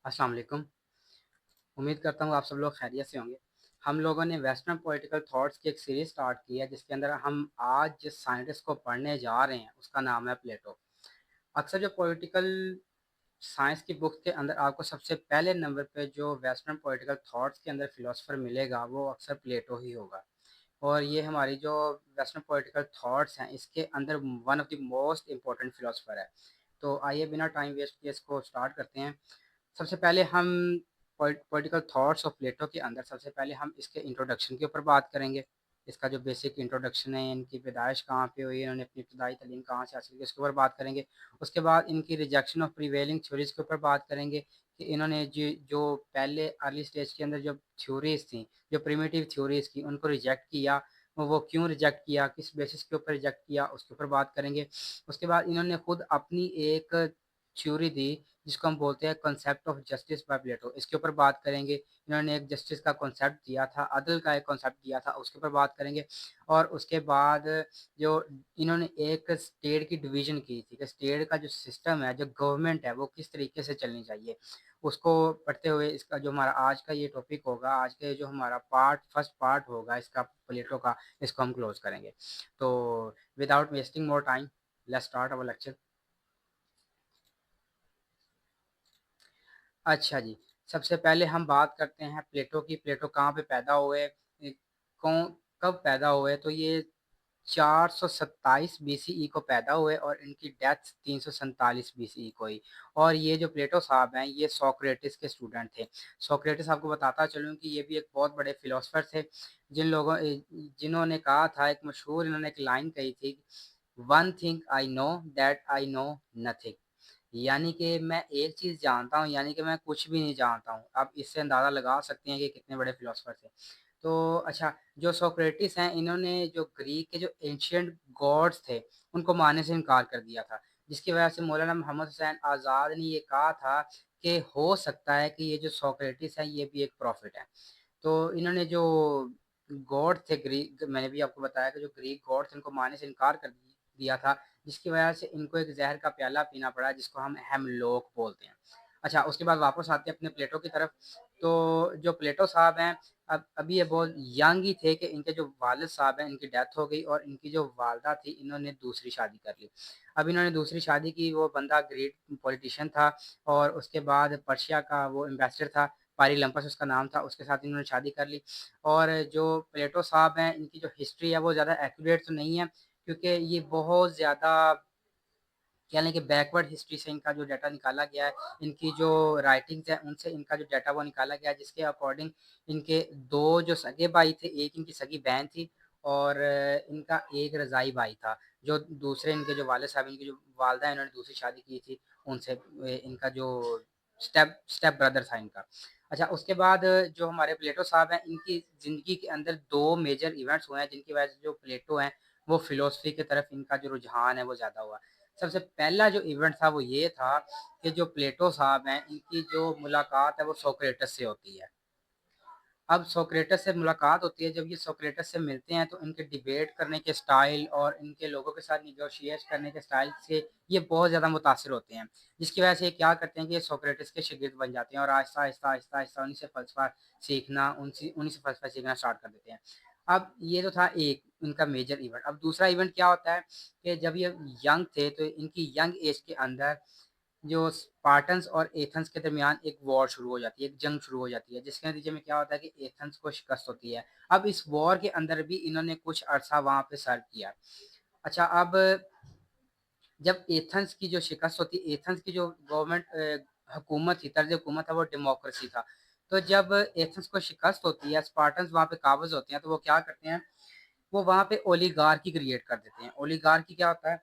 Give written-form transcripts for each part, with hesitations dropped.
अस्सलाम वालेकुम। उम्मीद करता हूँ आप सब लोग खैरियत से होंगे। हम लोगों ने वेस्टर्न पॉलिटिकल थॉट्स की एक सीरीज़ स्टार्ट की है जिसके अंदर हम आज जिस साइंटिस्ट को पढ़ने जा रहे हैं उसका नाम है प्लेटो। अक्सर जो पॉलिटिकल साइंस की बुक के अंदर आपको सबसे पहले नंबर पे जो वेस्टर्न पॉलिटिकल थॉट्स के अंदर फिलोसफर मिलेगा वो अक्सर प्लेटो ही होगा। और ये हमारी जो वेस्टर्न पॉलिटिकल थॉट्स हैं इसके अंदर one of the most important philosopher है। तो आइए बिना टाइम वेस्ट किए इसको स्टार्ट करते हैं। सबसे पहले हम पॉलिटिकल थॉट्स ऑफ प्लेटो के अंदर सबसे पहले हम इसके इंट्रोडक्शन के ऊपर बात करेंगे। इसका जो बेसिक इंट्रोडक्शन है, इनकी पैदाइश कहाँ पे हुई, इन्होंने अपनी इब्तदाई तालीम कहाँ से हासिल की, उसके ऊपर बात करेंगे। उसके बाद इनकी रिजेक्शन ऑफ प्रिवेलिंग थ्योरीज के ऊपर बात करेंगे कि इन्होंने जो पहले अर्ली स्टेज के अंदर जो थ्योरीज थी, जो प्रिमिटिव थ्योरीज की, उनको रिजेक्ट किया। वो क्यों रिजेक्ट किया, किस बेसिस के ऊपर रिजेक्ट किया, उसके ऊपर बात करेंगे। उसके बाद इन्होंने खुद अपनी एक थ्योरी दी जिसको हम बोलते हैं कॉन्सेप्ट ऑफ जस्टिस बाय प्लेटो। इसके ऊपर बात करेंगे। इन्होंने एक जस्टिस का कॉन्सेप्ट दिया था, अदल का एक कॉन्सेप्ट दिया था, उसके ऊपर बात करेंगे। और उसके बाद जो इन्होंने एक स्टेट की डिवीजन की थी कि स्टेट का जो सिस्टम है, जो गवर्नमेंट है, वो किस तरीके से चलनी चाहिए, उसको पढ़ते हुए इसका जो हमारा आज का ये टॉपिक होगा, आज के जो हमारा फर्स्ट पार्ट होगा इसका प्लेटो का, इसको हम क्लोज करेंगे। तो without wasting more time, let's start our lecture. अच्छा जी, सबसे पहले हम बात करते हैं प्लेटो की। प्लेटो कहाँ पे पैदा हुए, कौन कब पैदा हुए? तो ये 427 बीसीई को पैदा हुए और इनकी डेथ 347 बीसीई को हुई। और ये जो प्लेटो साहब हैं ये सोक्रेटिस के स्टूडेंट थे। सोक्रेटिस आपको बताता चलूँ कि ये भी एक बहुत बड़े फिलोसफर थे जिन्होंने कहा था, एक मशहूर इन्होंने एक लाइन कही थी, one thing I know that I know nothing. यानी कि मैं एक चीज़ जानता हूँ, यानी कि मैं कुछ भी नहीं जानता हूँ। आप इससे अंदाज़ा लगा सकते हैं कि कितने बड़े फिलोसफर थे। तो अच्छा, जो सोक्रेटिस हैं इन्होंने जो ग्रीक के जो एंशियंट गॉड्स थे उनको मानने से इनकार कर दिया था, जिसकी वजह से मौलाना मोहम्मद हुसैन आज़ाद ने ये कहा था कि हो सकता है कि ये जो सोक्रेटिस है ये भी एक प्रॉफिट है। तो इन्होंने जो गॉड थे ग्रीक, मैंने भी आपको बताया कि जो ग्रीक गॉड थे उनको मानने से इनकार कर दिया था, जिसकी वजह से इनको एक जहर का प्याला पीना पड़ा जिसको हम हेमलॉक बोलते हैं। अच्छा, उसके बाद वापस आते हैं अपने प्लेटो की तरफ। तो जो प्लेटो साहब हैं, अब अभी ये बहुत यंग ही थे कि इनके जो वालिद साहब हैं इनकी डेथ हो गई और इनकी जो वालदा थी इन्होंने दूसरी शादी कर ली। अब इन्होंने दूसरी शादी की, वो बंदा ग्रेट पॉलिटिशियन था और उसके बाद पर्शिया का वो एम्बेसडर था, पारीलंपस उसका नाम था, उसके साथ इन्होंने शादी कर ली। और जो प्लेटो साहब हैं इनकी जो हिस्ट्री है वो ज़्यादा एक्यूरेट तो नहीं है, क्योंकि ये बहुत ज़्यादा कह लें कि बैकवर्ड हिस्ट्री से इनका जो डाटा निकाला गया है, इनकी जो राइटिंग्स हैं उनसे इनका जो डाटा वो निकाला गया है, जिसके अकॉर्डिंग इनके दो जो सगे भाई थे, एक इनकी सगी बहन थी और इनका एक रज़ाई भाई था। जो दूसरे इनके जो वालिद साहब, इनकी जो वालदा है, इन्होंने दूसरी शादी की थी उनसे, इनका जो स्टेप स्टेप ब्रदर था इनका। अच्छा, उसके बाद जो हमारे प्लेटो साहब हैं इनकी ज़िंदगी के अंदर दो मेजर इवेंट्स हुए हैं जिनकी वजह से जो प्लेटो हैं वो फिलोसफी की तरफ इनका जो रुझान है वो ज़्यादा हुआ। सबसे पहला जो इवेंट था वो ये था कि जो प्लेटो साहब हैं इनकी जो मुलाकात है वो सोक्रेटस से होती है। अब सोक्रेटस से मुलाकात होती है, जब ये सोक्रेटस से मिलते हैं तो इनके डिबेट करने के स्टाइल और इनके लोगों के साथ निगोशिएट करने के स्टाइल से ये बहुत ज़्यादा मुतासिर होते हैं, जिसकी वजह से ये क्या करते हैं कि ये सोक्रेटस के शागिर्द बन जाते हैं और आहिस्ता आहिस्ता आहिस्ता आहिस्ता उन्हीं से फ़लसफ़ा सीखना स्टार्ट कर देते हैं। अब ये तो था एक इनका मेजर इवेंट। अब दूसरा इवेंट क्या होता है कि जब ये यंग थे तो इनकी यंग एज के अंदर जो स्पार्टन्स और एथेंस के दरमियान एक वॉर शुरू हो जाती है, एक जंग शुरू हो जाती है, जिसके नतीजे में क्या होता है कि एथेंस को शिकस्त होती है। अब इस वॉर के अंदर भी इन्होंने कुछ अरसा वहाँ पे सर्व किया। अच्छा, अब जब एथेंस की जो शिकस्त होती है, एथेंस की जो गवर्नमेंट हुकूमत थी, तर्ज हुकूमत था, वो डेमोक्रेसी था। तो जब एथेंस को शिकस्त होती है, स्पार्टन्स वहाँ पे काबिज होते हैं, तो वो क्या करते हैं, वो वहाँ पे ओलिगार्की क्रिएट कर देते हैं। ओलिगार्की क्या होता है?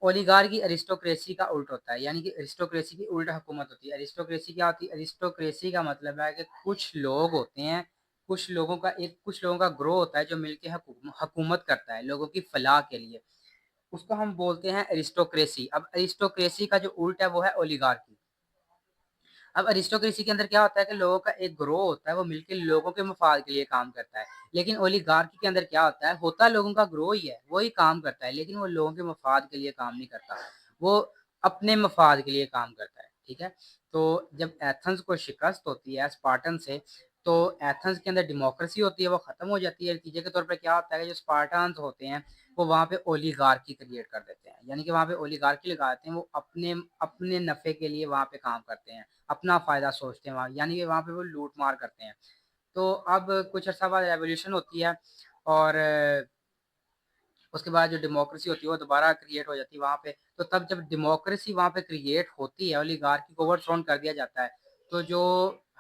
ओलिगार्की अरिस्टोक्रेसी का उल्ट होता है, यानी कि अरिस्टोक्रेसी की उल्टा हुकूमत होती है। अरिस्टोक्रेसी क्या होती है? अरिस्टोक्रेसी का मतलब है कि कुछ लोग होते हैं, कुछ लोगों का ग्रोह होता है जो मिलके हुकूमत करता है लोगों की फलाह के लिए। उसको हम बोलते हैं अरिस्टोक्रेसी। अब अरिस्टोक्रेसी का जो उल्ट है वो है ओलिगार्की। अब अरिस्टोक्रेसी के अंदर क्या होता है कि लोगों का एक ग्रोह होता है, वो मिलके लोगों के मफाद के लिए काम करता है। लेकिन ओलिगार्की के अंदर क्या होता है लोगों का ग्रोह ही है, वो ही काम करता है, लेकिन वो लोगों के मफाद के लिए काम नहीं करता, वो अपने मफाद के लिए काम करता है। ठीक है? तो जब एथेंस को शिकस्त होती है स्पार्टन से, तो एथेंस के अंदर डेमोक्रेसी होती है वो ख़त्म हो जाती है। नतीजे के तौर पे क्या होता है कि जो स्पार्टन्स होते हैं वो वहाँ पे ओलिगार्की क्रिएट कर देते हैं, यानी कि वहाँ पे ओलिगार्की लगाते हैं, वो अपने अपने नफ़े के लिए वहाँ पे काम करते हैं, अपना फ़ायदा सोचते हैं वहाँ, यानी कि वहाँ पे वो लूट मार करते हैं। तो अब कुछ अर्सा बाद रेवोल्यूशन होती है और उसके बाद जो डेमोक्रेसी होती है वो दोबारा क्रिएट हो जाती है वहाँ पे। तो तब जब डेमोक्रेसी वहाँ पे क्रिएट होती है, ओलिगार्की को ओवरथ्रोन कर दिया जाता है, तो जो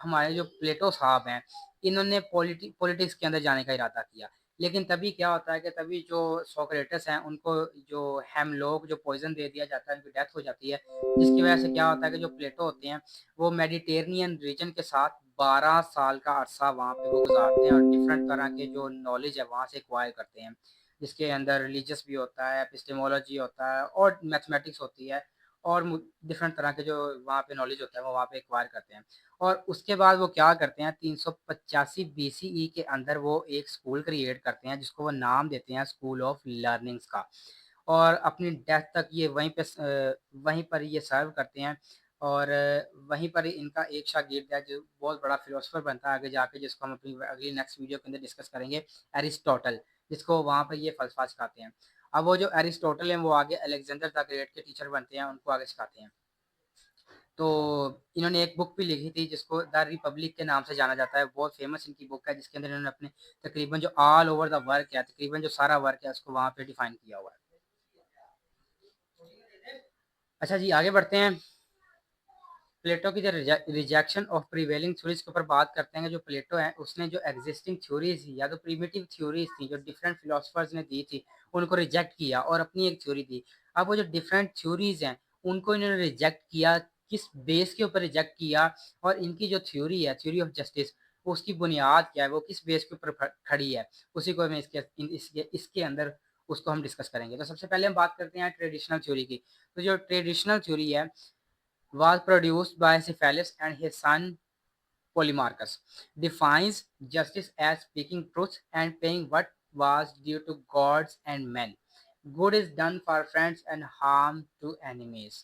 हमारे जो प्लेटो साहब हैं, इन्होंने पॉलिटिक्स के अंदर जाने का इरादा किया। लेकिन तभी क्या होता है कि तभी जो सोक्रेटिस हैं उनको जो हेमलॉक जो पॉइजन दे दिया जाता है, उनकी डेथ हो जाती है, जिसकी वजह से क्या होता है कि जो प्लेटो होते हैं वो मेडिटेरेनियन रीजन के साथ 12 साल का अरसा वहाँ पे वो गुजारते हैं और डिफरेंट तरह के जो नॉलेज है वहाँ से एक्वायर करते हैं, जिसके अंदर रिलीजियस भी होता है, एपिस्टेमोलॉजी होता है और मैथमेटिक्स होती है और डिफरेंट तरह के जो वहाँ पे नॉलेज होता है वो वहाँ पे एक्वायर करते हैं। और उसके बाद वो क्या करते हैं, 385 बीसीई के अंदर वो एक स्कूल क्रिएट करते हैं जिसको वो नाम देते हैं स्कूल ऑफ लर्निंग्स का, और अपनी डेथ तक ये वहीं पर ये सर्व करते हैं। और वहीं पर इनका एक शागिर्द है जो बहुत बड़ा फिलोसफर बनता है आगे जाके, जिसको हम अपनी अगली नेक्स्ट वीडियो के अंदर डिस्कस करेंगे, एरिस्टोटल, जिसको वहाँ पर ये फलसफा सिखाते हैं। अब वो जो एरिस्टोटल हैं वो आगे अलेक्जेंडर द ग्रेट के टीचर बनते हैं, उनको आगे सिखाते हैं। तो इन्होंने एक बुक भी लिखी थी जिसको द रिपब्लिक के नाम से जाना जाता है, बहुत फेमस इनकी बुक है, जिसके अंदर इन्होंने अपने तकरीबन जो ऑल ओवर द वर्क है, तकरीबन जो सारा वर्क है उसको वहाँ पे डिफाइन किया हुआ है। अच्छा जी, आगे बढ़ते हैं। प्लेटो की जो रिजेक्शन ऑफ प्रिवेलिंग थ्योरीज के ऊपर बात करते हैं। जो प्लेटो है उसने जो एग्जिस्टिंग थ्योरीज थी या तो प्रिमिटिव थ्योरीज थी जो डिफरेंट फिलोसफर्स ने दी थी, उनको रिजेक्ट किया और अपनी एक थ्योरी दी। अब वो जो डिफरेंट थ्योरीज हैं उनको इन्होंने रिजेक्ट किया, किस बेस के ऊपर रिजेक्ट किया, और इनकी जो थ्योरी है, थ्योरी ऑफ जस्टिस, उसकी बुनियाद क्या है, वो किस बेस के ऊपर खड़ी है, उसी को मैं इसके अंदर उसको हम डिस्कस करेंगे। तो सबसे पहले हम बात करते हैं ट्रेडिशनल थ्योरी की। तो जो ट्रेडिशनल थ्योरी है was produced by Cephalus and his son Polemarchus, defines justice as speaking truth and paying what was due to gods and men. Good is done for friends and harm to enemies.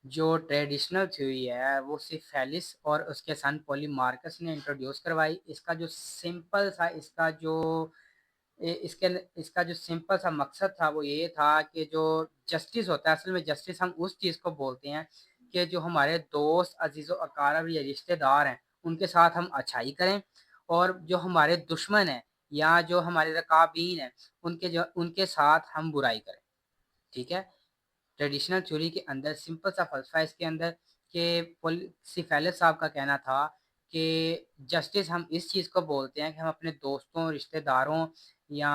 जो traditional theory है वो syphilis और उसके सन पॉलीमार्कस ने introduce करवाई। इसका जो simple सा इसके इसका जो सिंपल सा मकसद था वो ये था कि जो जस्टिस होता है, असल में जस्टिस हम उस चीज़ को बोलते हैं कि जो हमारे दोस्त अजीज़ व अकारब या रिश्तेदार हैं उनके साथ हम अच्छाई करें, और जो हमारे दुश्मन हैं या जो हमारे रकाबीन हैं उनके साथ हम बुराई करें। ठीक है, ट्रेडिशनल थ्योरी के अंदर सिंपल सा फलसफा इसके अंदर कि सिफेलिस साहब का कहना था कि जस्टिस हम इस चीज़ को बोलते हैं कि हम अपने दोस्तों, रिश्तेदारों या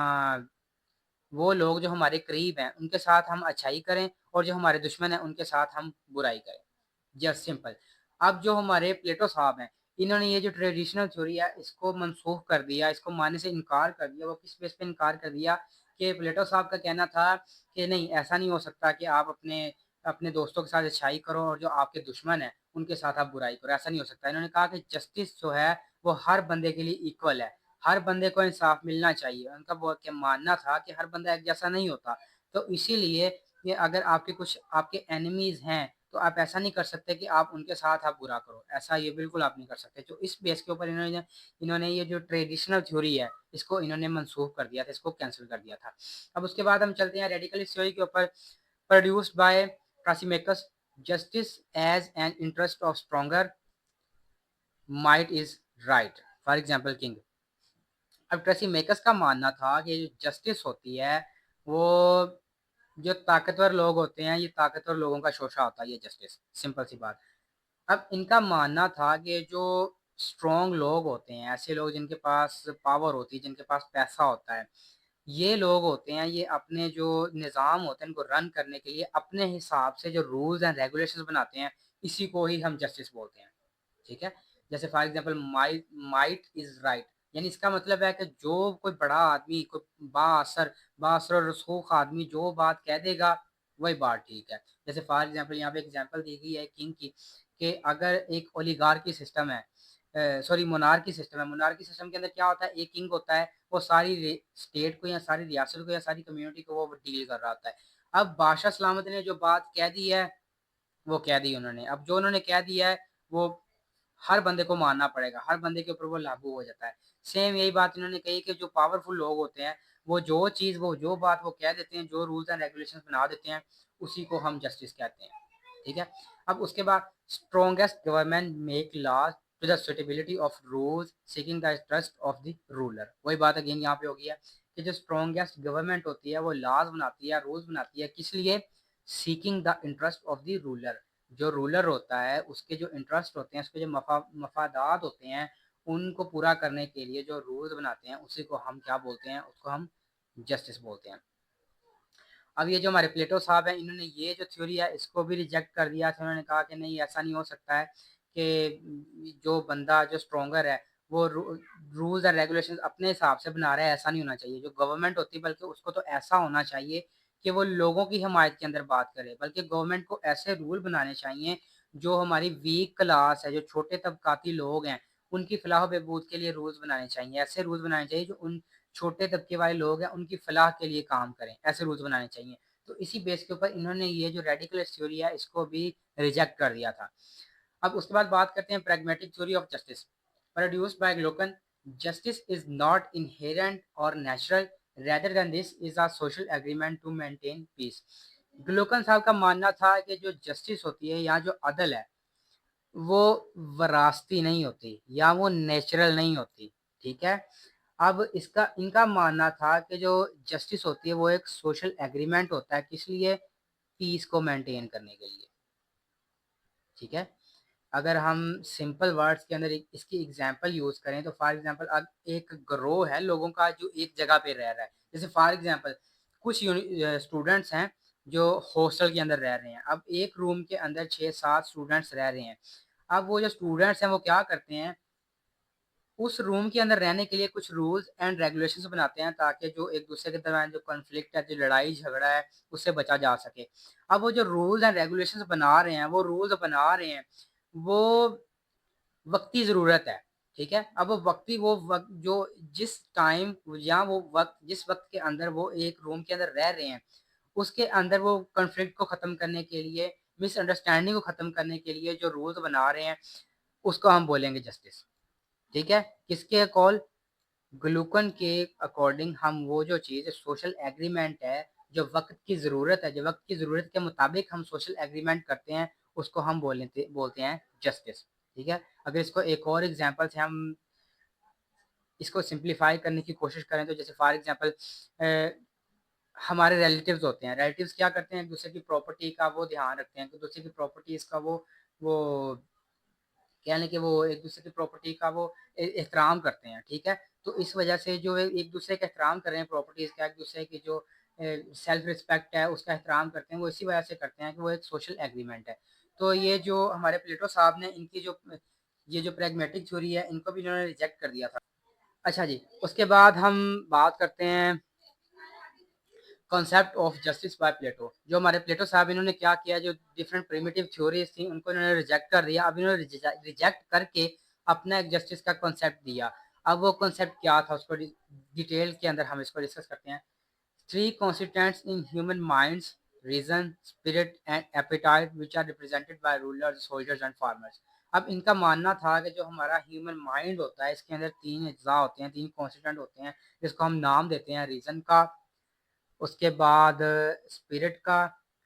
वो लोग जो हमारे करीब हैं उनके साथ हम अच्छाई करें, और जो हमारे दुश्मन हैं उनके साथ हम बुराई करें। Just simple. अब जो हमारे प्लेटो साहब हैं इन्होंने ये जो ट्रेडिशनल थ्योरी है इसको मनसूख कर दिया, इसको मानने से इनकार कर दिया। वो किस बेस पे इनकार कर दिया कि प्लेटो साहब का कहना था कि नहीं, ऐसा नहीं हो सकता कि आप अपने अपने दोस्तों के साथ अच्छाई करो और जो आपके दुश्मन हैं उनके साथ आप बुराई करो, ऐसा नहीं हो सकता। इन्होंने कहा कि जस्टिस जो है वो हर बंदे के लिए इक्वल है, हर बंदे को इंसाफ मिलना चाहिए। उनका वो क्या मानना था कि हर बंदा एक जैसा नहीं होता, तो इसीलिए ये अगर आपके कुछ आपके एनिमीज हैं तो आप ऐसा नहीं कर सकते कि आप उनके साथ आप बुरा करो, ऐसा ये बिल्कुल आप नहीं कर सकते। तो इस बेस के ऊपर इन्होंने ये जो ट्रेडिशनल थ्योरी है इसको इन्होंने मनसूख कर दिया था, इसको कैंसिल कर दिया था। अब उसके बाद हम चलते हैं रेडिकलिस्ट थ्योरी के ऊपर। Produced by Thrasymachus, justice as an interest of stronger might is right, for example king. अब ट्रेसिमेकस का मानना था कि जो जस्टिस होती है वो जो ताकतवर लोग होते हैं, ये ताकतवर लोगों का शोषा होता है, ये जस्टिस, सिंपल सी बात। अब इनका मानना था कि जो स्ट्रॉन्ग लोग होते हैं, ऐसे लोग जिनके पास पावर होती है, जिनके पास पैसा होता है, ये लोग होते हैं, ये अपने जो निज़ाम होते हैं इनको रन करने के लिए अपने हिसाब से जो रूल्स एंड रेगुलेशंस बनाते हैं, इसी को ही हम जस्टिस बोलते हैं। ठीक है, जैसे for example might might is right, यानी इसका मतलब है कि जो कोई बड़ा आदमी, कोई बासर और रसूख आदमी जो बात कह देगा वही बात ठीक है। जैसे फॉर एग्जांपल यहाँ पे एग्जांपल दी गई है किंग की, कि अगर एक ओलिगार्की सिस्टम है, सॉरी मोनार्की सिस्टम है, मोनार्की सिस्टम के अंदर क्या होता है, एक किंग होता है, वो सारी स्टेट को या सारी रियासत को या सारी कम्युनिटी को वो डील कर रहा होता है। अब बादशाह सलामत ने जो बात कह दी है वो कह दी उन्होंने। अब जो उन्होंने कह दिया है वो हर बंदे को मानना पड़ेगा, हर बंदे के ऊपर वो लागू हो जाता है। सेम यही बात इन्होंने कही कि जो पावरफुल लोग होते हैं, वो जो चीज़ वो जो बात वो कह देते हैं, जो रूल्स एंड रेगुलेशंस बना देते हैं, उसी को हम जस्टिस कहते हैं। ठीक है? अब उसके बाद strongest government make laws to the suitability of rules seeking the trust of the ruler. वही बात अगेन यहाँ पे हो गई है कि जो स्ट्रॉन्गेस्ट गवर्नमेंट होती है वो लॉज बनाती है, रूल्स बनाती है, किस लिए? Seeking the interest of the ruler. जो रूलर होता है उसके जो इंटरेस्ट होते हैं, उसके जो मफादात होते हैं, उनको पूरा करने के लिए जो रूल्स बनाते हैं उसी को हम क्या बोलते हैं? उसको हम जस्टिस बोलते हैं। अब ये जो हमारे प्लेटो साहब हैं, इन्होंने ये जो थ्योरी है इसको भी रिजेक्ट कर दिया था। उन्होंने कहा कि नहीं, ऐसा नहीं हो सकता है कि जो बंदा जो स्ट्रोंगर है वो रूल्स एंड रेगुलेशंस अपने हिसाब से बना रहा है, ऐसा नहीं होना चाहिए। जो गवर्नमेंट होती है बल्कि उसको तो ऐसा होना चाहिए कि वो लोगों की हमायत के अंदर बात करे, बल्कि गवर्नमेंट को ऐसे रूल बनाने चाहिए जो हमारी वीक क्लास है, जो छोटे तबकाती लोग हैं, उनकी फलाह बहबूद के लिए रूल्स बनाने चाहिए। ऐसे रूल्स बनाने चाहिए जो उन छोटे तबके वाले लोग हैं उनकी फलाह के लिए काम करें, ऐसे रूल्स बनाने चाहिए। तो इसी बेस के ऊपर इन्होंने ये जो रेडिकलिस्ट थ्योरी है इसको भी रिजेक्ट कर दिया था। अब उसके बाद बात करते हैं pragmatic theory of justice produced by Glaucon. Justice is not inherent और natural, rather than this is a social agreement to maintain peace. Glaucon साहब का मानना था कि जो जस्टिस होती है या जो अदल है वो वरासती नहीं होती या वो नेचुरल नहीं होती। ठीक है? अब इसका इनका मानना था कि जो जस्टिस होती है वो एक सोशल एग्रीमेंट होता है, किस लिए? पीस को मेंटेन करने के लिए। ठीक है? अगर हम सिंपल वर्ड्स के अंदर इसकी एग्जांपल यूज करें तो फॉर एग्जांपल अब एक ग्रोह है लोगों का जो एक जगह पे रह रहा है। जैसे फॉर एग्जांपल कुछ स्टूडेंट्स हैं जो हॉस्टल के अंदर रह रहे हैं। अब एक रूम के अंदर 6-7 स्टूडेंट्स रह रहे हैं। अब वो जो स्टूडेंट्स हैं वो क्या करते हैं, उस रूम के अंदर रहने के लिए कुछ रूल्स एंड रेगुलेशंस बनाते हैं ताकि जो एक दूसरे के दरमियान जो कॉन्फ्लिक्ट है, जो लड़ाई झगड़ा है, उससे बचा जा सके। अब वो जो रूल्स एंड रेगुलेशंस बना रहे हैं, वो रूल्स बना रहे हैं, वो वक्ती ज़रूरत है। ठीक है? अब वो वक्ती वो वक़्त जो जिस टाइम या वो वक़्त जिस वक़्त के अंदर वो एक रूम के अंदर रह रहे हैं, उसके अंदर वो कॉन्फ्लिक्ट को ख़त्म करने के लिए, मिसअंडरस्टैंडिंग को ख़त्म करने के लिए जो रूल्स बना रहे हैं, उसको हम बोलेंगे जस्टिस। ठीक है? किसके अकॉल? ग्लूकन के अकॉर्डिंग हम वो जो चीज़ सोशल एग्रीमेंट है, जो वक़्त की ज़रूरत है, जो वक़्त की ज़रूरत के मुताबिक हम सोशल एग्रीमेंट करते हैं, उसको हम बोलते हैं जस्टिस। ठीक है? अगर इसको एक और एग्ज़ाम्पल से हम इसको सिंप्लीफाई करने की कोशिश करें तो जैसे फॉर एग्ज़ाम्पल हमारे रिलेटिव्स होते हैं। रिलेटिव्स क्या करते हैं? एक-दूसरे की प्रॉपर्टी का वो ध्यान रखते हैं, एक-दूसरे की प्रॉपर्टीज़ का वो क्या है कि वो एक-दूसरे की प्रॉपर्टी का वो एहतराम करते हैं। ठीक है? तो इस वजह से जो एक-दूसरे का एहतराम कर रहे हैं प्रॉपर्टीज़ का, एक-दूसरे की जो सेल्फ रिस्पेक्ट है उसका एहतराम करते हैं, वो इसी वजह से करते हैं कि वो एक सोशल एग्रीमेंट है। तो ये जो हमारे प्लेटो साहब ने इनकी जो ये जो प्रैग्मेटिक थ्योरी है इनको भी इन्होंने रिजेक्ट कर दिया था। अच्छा जी, उसके बाद हम बात करते हैं कॉन्सेप्ट ऑफ जस्टिस बाय प्लेटो। जो हमारे प्लेटो साहब इन्होंने क्या किया, जो डिफरेंट प्रिमिटिव थ्योरीज थी उनको इन्होंने रिजेक्ट कर दिया। अब इन्होंने रिजेक्ट करके अपना एक जस्टिस का कॉन्सेप्ट दिया। अब वो कॉन्सेप्ट क्या था उसको डिटेल के अंदर हम इसको डिस्कस करते हैं। Three constituents in human minds, reason, spirit and appetite which are represented by rulers, soldiers and farmers. अब इनका मानना था कि जो हमारा ह्यूमन माइंड होता है इसके अंदर तीन अज्जा होते हैं, तीन कॉन्स्टिट्यूएंट होते हैं, जिसको हम नाम देते हैं रीजन का, उसके बाद स्पिरिट का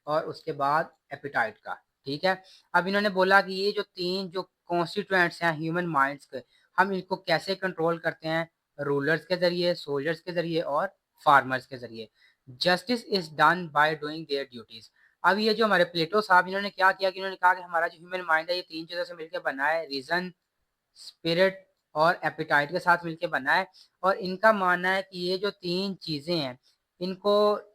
और उसके बाद एपिटाइट का। ठीक है? अब इन्होंने बोला कि ये जो तीन जो कॉन्स्टिट्यूएंट्स हैं ह्यूमन माइंड्स के, हम इनको कैसे कंट्रोल करते हैं? रूलर्स के ज़रिए, सोल्जर्स के ज़रिए और फार्मर्स के ज़रिए। Justice is done by doing their duties. अब ये जो हमारे प्लेटो साहब इन्होंने क्या किया कि इन्होंने कहा कि हमारा जो ह्यूमन माइंड है ये तीन चीज़ों से मिलकर बना है, रीज़न, स्पिरिट और एपेटाइट के साथ मिलके बना है। और इनका मानना है कि ये जो तीन चीज़ें हैं इनको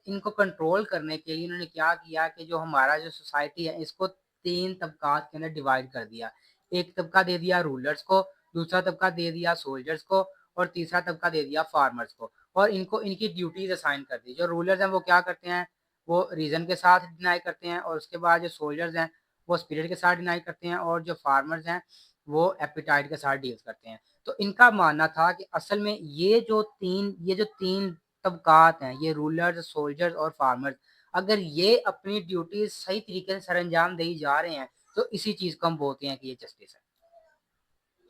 इनको कंट्रोल करने के लिए इन्होंने क्या किया कि जो हमारा जो सोसाइटी है इसको तीन तबकात के अंदर डिवाइड कर दिया। एक तबका दे दिया रूलर्स को, दूसरा तबका दे दिया सोल्जर्स को और तीसरा तबका दे दिया फार्मर्स को। और इनको इनकी ड्यूटीज असाइन कर दी। जो रूलर्स हैं वो क्या करते हैं, वो रीजन के साथ डिनाई करते हैं, और उसके बाद जो सोल्जर्स हैं वो स्पिरिट के साथ डिनाई करते हैं, और जो फार्मर्स हैं वो एपिटाइट के साथ डील करते हैं। तो इनका मानना था कि असल में ये जो तीन तबकात हैं, ये रूलर्स, सोल्जर्स और फार्मर्स, अगर ये अपनी ड्यूटीज सही तरीके से सरअंजाम दी जा रहे हैं तो इसी चीज को हम बोलते हैं कि ये जस्टिस है।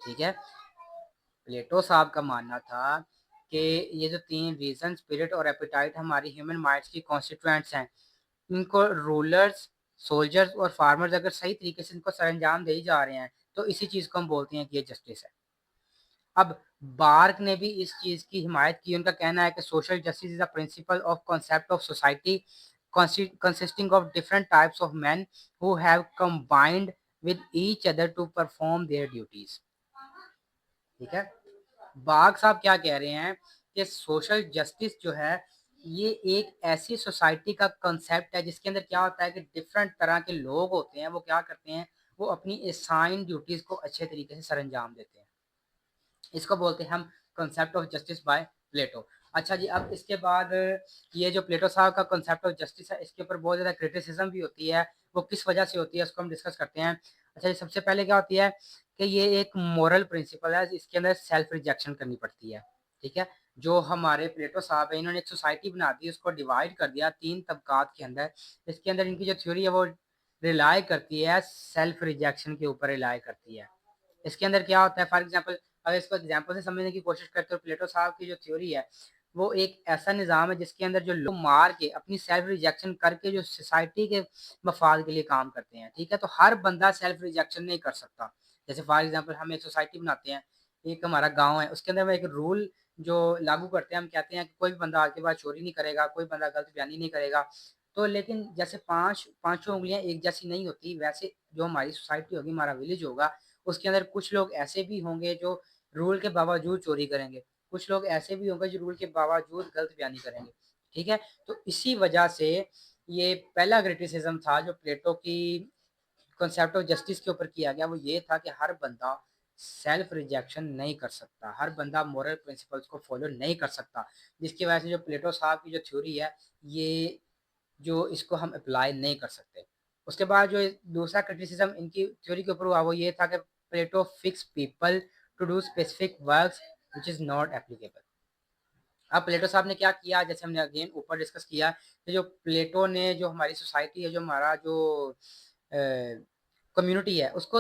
ठीक है, प्लेटो साहब का मानना था कि ये जो 3 रीजन, स्पिरिट और एपेटाइट हमारी ह्यूमन माइंड्स की कॉन्स्टिट्यूएंट्स हैं, इनको रूलर्स, सोल्जर्स और फार्मर्स अगर सही तरीके से इनको सरअंजाम दे जा रहे हैं तो इसी चीज को हम बोलते हैं कि ये जस्टिस है। अब बार्क ने भी इस चीज की हिमायत की। उनका कहना है कि social justice is a principle of concept of society consisting of different types of men who have combined with each other to perform their duties। ठीक है, बाग साहब क्या कह रहे हैं कि सोशल जस्टिस जो है ये एक ऐसी सोसाइटी का कंसेप्ट है जिसके अंदर क्या होता है कि डिफरेंट तरह के लोग होते हैं, वो क्या करते हैं, वो अपनी असाइन ड्यूटीज को अच्छे तरीके से सरअंजाम देते हैं। इसको बोलते हैं हम कंसेप्ट ऑफ जस्टिस बाय प्लेटो। अच्छा जी, अब इसके बाद ये जो प्लेटो साहब का कंसेप्ट ऑफ जस्टिस है इसके ऊपर बहुत ज़्यादा क्रिटिसिज्म भी होती है। वो किस वजह से होती है उसको हम डिस्कस करते हैं। अच्छा जी, सबसे पहले क्या होती है कि ये एक मॉरल प्रिंसिपल है, इसके अंदर सेल्फ रिजेक्शन करनी पड़ती है। ठीक है, जो हमारे प्लेटो साहब है इन्होंने एक सोसाइटी बना दी, उसको डिवाइड कर दिया 3 तबकात के अंदर। इसके अंदर इनकी जो थ्योरी है वो रिलाई करती है सेल्फ रिजेक्शन के ऊपर रिलाई करती है। इसके अंदर क्या होता है, फॉर एग्जाम्पल अगर इसको एग्जाम्पल से समझने की कोशिश करते हो, प्लेटो साहब की जो थ्योरी है वो एक ऐसा निज़ाम है जिसके अंदर जो लोग मार के अपनी सेल्फ रिजेक्शन करके जो सोसाइटी के मफाद के लिए काम करते हैं। ठीक है, तो हर बंदा सेल्फ रिजेक्शन नहीं कर सकता। जैसे फॉर एग्जाम्पल हम एक सोसाइटी बनाते हैं, एक हमारा गांव है, उसके अंदर हम एक रूल जो लागू करते हैं, हम कहते हैं कि कोई भी बंदा आज के बाद चोरी नहीं करेगा, कोई बंदा गलत बयानी नहीं करेगा। तो लेकिन जैसे पांचों उंगलियां एक जैसी नहीं होती, वैसे जो हमारी सोसाइटी होगी, हमारा विलेज होगा, उसके अंदर कुछ लोग ऐसे भी होंगे जो रूल के बावजूद चोरी करेंगे, कुछ लोग ऐसे भी होंगे जो रूल के बावजूद गलत बयानी करेंगे। ठीक है, तो इसी वजह से ये पहला क्रिटिसिज्म था जो प्लेटो की कॉन्सेप्ट ऑफ जस्टिस के ऊपर किया गया, वो ये था कि हर बंदा सेल्फ रिजेक्शन नहीं कर सकता, हर बंदा मॉरल प्रिंसिपल्स को फॉलो नहीं कर सकता, जिसकी वजह से जो प्लेटो साहब की जो थ्योरी है ये जो इसको हम अप्लाई नहीं कर सकते। उसके बाद जो दूसरा क्रिटिसिज्म इनकी थ्योरी के ऊपर हुआ वो ये था कि Plato fix people to do specific works which is not applicable. अब प्लेटो साहब ने क्या किया, जैसे हमने अगेन ऊपर डिस्कस किया कि जो प्लेटो ने जो हमारी सोसाइटी है, जो हमारा जो कम्युनिटी है, उसको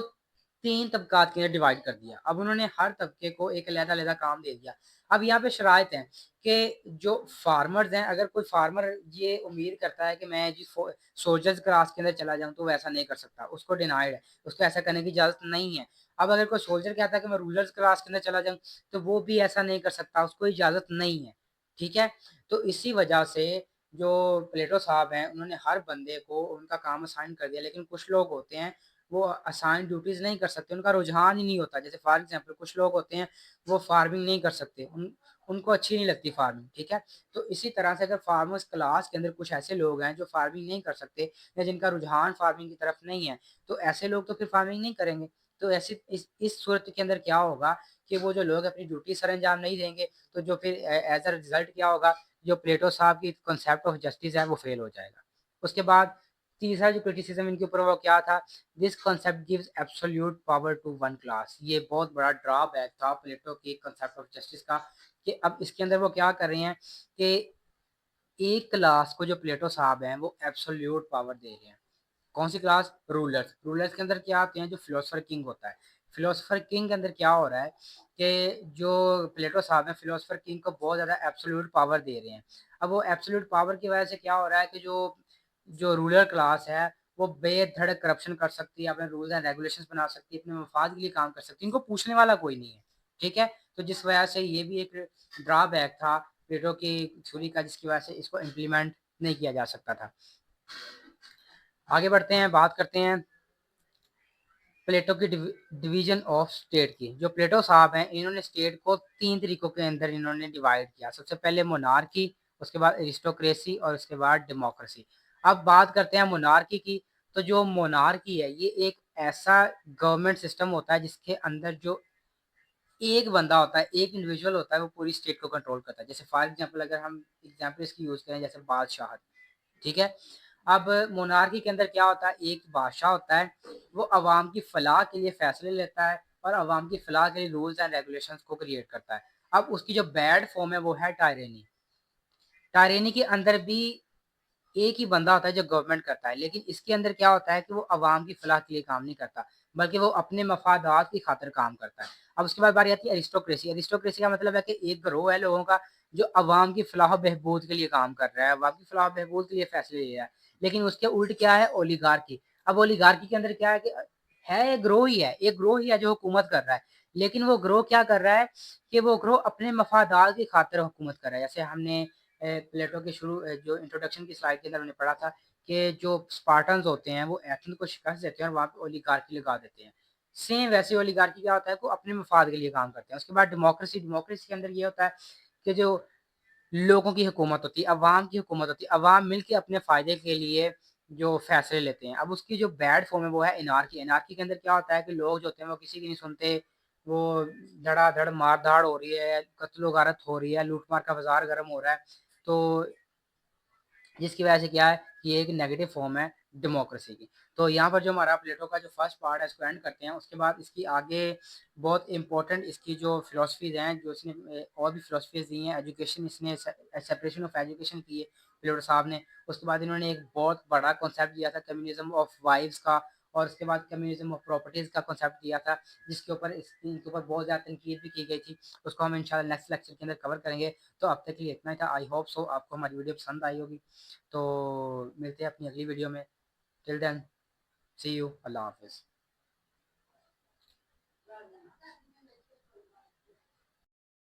3 तबकात के अंदर डिवाइड कर दिया। अब उन्होंने हर तबके को एक अलग-अलग काम दे दिया। अब यहाँ पे शराइत हैं कि जो फार्मर्स हैं, अगर कोई फार्मर ये उम्मीद करता है कि मैं जी सोल्जर्स क्लास के अंदर चला जाऊँ तो वो ऐसा नहीं कर सकता, उसको डिनाइड है, उसको ऐसा करने की इजाज़त नहीं है। अब अगर कोई सोल्जर कहता है कि मैं रूलर्स क्लास के अंदर चला जाऊँ तो वो भी ऐसा नहीं कर सकता, उसको इजाज़त नहीं है। ठीक है, तो इसी वजह से जो प्लेटो साहब हैं उन्होंने हर बंदे को उनका काम असाइन कर दिया, लेकिन कुछ लोग होते हैं वो असाइन ड्यूटीज नहीं कर सकते, उनका रुझान ही नहीं होता। जैसे फॉर एग्जांपल कुछ लोग होते हैं वो फार्मिंग नहीं कर सकते, उनको अच्छी नहीं लगती फार्मिंग। ठीक है, तो इसी तरह से अगर फार्मर्स क्लास के अंदर कुछ ऐसे लोग हैं जो फार्मिंग नहीं कर सकते या जिनका रुझान फार्मिंग की तरफ नहीं है, तो ऐसे लोग तो फिर फार्मिंग नहीं करेंगे। तो ऐसे इस सूरत के अंदर क्या होगा कि वो जो लोग अपनी ड्यूटी सर अंजाम नहीं देंगे, तो जो फिर एज अ रिजल्ट क्या होगा, जो प्लेटो साहब की कॉन्सेप्ट ऑफ जस्टिस है वो फेल हो जाएगा। उसके बाद तीसरा जो क्रिटिसिज्म इनके ऊपर वो क्या था, this concept gives absolute power to one class. ये बहुत बड़ा ड्रॉबैक था प्लेटो के कॉन्सेप्ट ऑफ जस्टिस का, कि अब इसके अंदर वो क्या कर रहे हैं कि एक क्लास को जो प्लेटो साहब हैं वो एब्सोल्यूट पावर दे रहे हैं। कौन सी क्लास, रूलर्स। रूलर्स के अंदर क्या आते हैं, जो फिलोसफर किंग होता है। फिलोसफर किंग के अंदर क्या हो रहा है कि जो प्लेटो साहब हैं फिलोसफर किंग को बहुत ज़्यादा एब्सोल्यूट पावर दे रहे हैं। अब वो एब्सोल्यूट पावर की वजह से क्या हो रहा है कि जो जो रूलर क्लास है वो बेधड़क करप्शन कर सकती है, अपने रूल्स एंड रेगुलेशंस बना सकती है, अपने मफाद के लिए काम कर सकती है, इनको पूछने वाला कोई नहीं है। ठीक है, तो जिस वजह से ये भी एक ड्रॉबैक था प्लेटो की थ्योरी का, जिसकी वजह से इसको इम्प्लीमेंट नहीं किया जा सकता था। आगे बढ़ते हैं, बात करते हैं प्लेटो की डिवीजन ऑफ स्टेट की। जो प्लेटो साहब हैं इन्होंने स्टेट को 3 तरीकों के अंदर इन्होंने डिवाइड किया। सबसे पहले मोनार्की, उसके बाद एरिस्टोक्रेसी और उसके बाद डेमोक्रेसी। अब बात करते हैं मोनार्की की। तो जो मोनार्की है ये एक ऐसा गवर्नमेंट सिस्टम होता है जिसके अंदर जो एक बंदा होता है, एक इंडिविजुअल होता है, वो पूरी स्टेट को कंट्रोल करता है। जैसे फॉर एग्जाम्पल अगर हम एग्जाम्पल इसकी यूज करें, जैसे बादशाह। ठीक है, अब मोनार्की के अंदर क्या होता है, एक बादशाह होता है, वो अवाम की फलाह के लिए फैसले लेता है और अवाम की फलाह के लिए रूल्स एंड रेगुलेशंस को क्रिएट करता है। अब उसकी जो बैड फॉर्म है वो है टायरेनी। टायरेनी के अंदर भी एक ही बंदा होता है जो गवर्नमेंट करता है, लेकिन इसके अंदर क्या होता है कि वो अवाम की फलाह के लिए काम नहीं करता, बल्कि वो अपने मफादात की खातिर काम करता है। अब उसके बाद बारी आती है एरिस्टोक्रेसी। एरिस्टोक्रेसी का मतलब है कि एक गिरोह है लोगों का जो अवाम की फलाह बहबूद के लिए काम कर रहा है, अवाम की फलाह बहबूद के लिए फैसले ले रहा है। लेकिन उसके उल्ट क्या है, ओलिगार्की। अब ओलिगार्की के अंदर क्या है कि है एक ग्रोह ही है, एक ग्रोह ही है जो हुकूमत कर रहा है, लेकिन वो ग्रोह क्या कर रहा है कि वो ग्रोह अपने मफादात की खातिर हुकूमत कर रहा है। जैसे हमने प्लेटो के शुरू जो इंट्रोडक्शन की स्लाइड के अंदर हमने पढ़ा था कि जो स्पार्टन्स होते हैं वो एथेंस को शिकस्त देते हैं और वहाँ पे ओलिगार्की लगा देते हैं। सेम वैसे ओलिगार्की क्या होता है, को अपने मफाद के लिए काम करते हैं। उसके बाद डेमोक्रेसी। डेमोक्रेसी के अंदर ये होता है कि जो लोगों की हुकूमत होती है, अवाम की हुकूमत होती है, अवाम मिलके अपने फ़ायदे के लिए जो फैसले लेते हैं। अब उसकी जो बैड फॉर्म है वो है एनार्की। एनार्की के अंदर क्या होता है कि लोग जो होते हैं वो किसी की नहीं सुनते, वो धड़ाधड़ मार-धाड़ हो रही है, कत्लो-गारत हो रही है, लूट-मार का बाज़ार गर्म हो रहा है। तो जिसकी वजह से क्या है कि ये एक नेगेटिव फॉर्म है डेमोक्रेसी की। तो यहाँ पर जो हमारा प्लेटो का जो फर्स्ट पार्ट है इसको एंड करते हैं। उसके बाद इसकी आगे बहुत इंपॉर्टेंट इसकी जो फिलोसफीज हैं, जो इसने और भी फिलोसफीज दी हैं, एजुकेशन इसने सेपरेशन ऑफ एजुकेशन की है प्लेटो साहब ने। उसके बाद इन्होंने एक बहुत बड़ा कॉन्सेप्ट दिया था कम्युनिज्म ऑफ वाइव्स का, और उसके बाद कम्युनिज्म ऑफ प्रॉपर्टीज का कॉन्सेप्ट दिया था, जिसके ऊपर इनके ऊपर बहुत ज़्यादा तनकीद भी की गई थी। उसको हम इंशाल्लाह नेक्स्ट लेक्चर के अंदर कवर करेंगे। तो अब तक के लिए इतना ही था। आई होप सो आपको हमारी वीडियो पसंद आई होगी। तो मिलते हैं अपनी अगली वीडियो में। टिल देन सी यू, अल्लाह हाफिज़।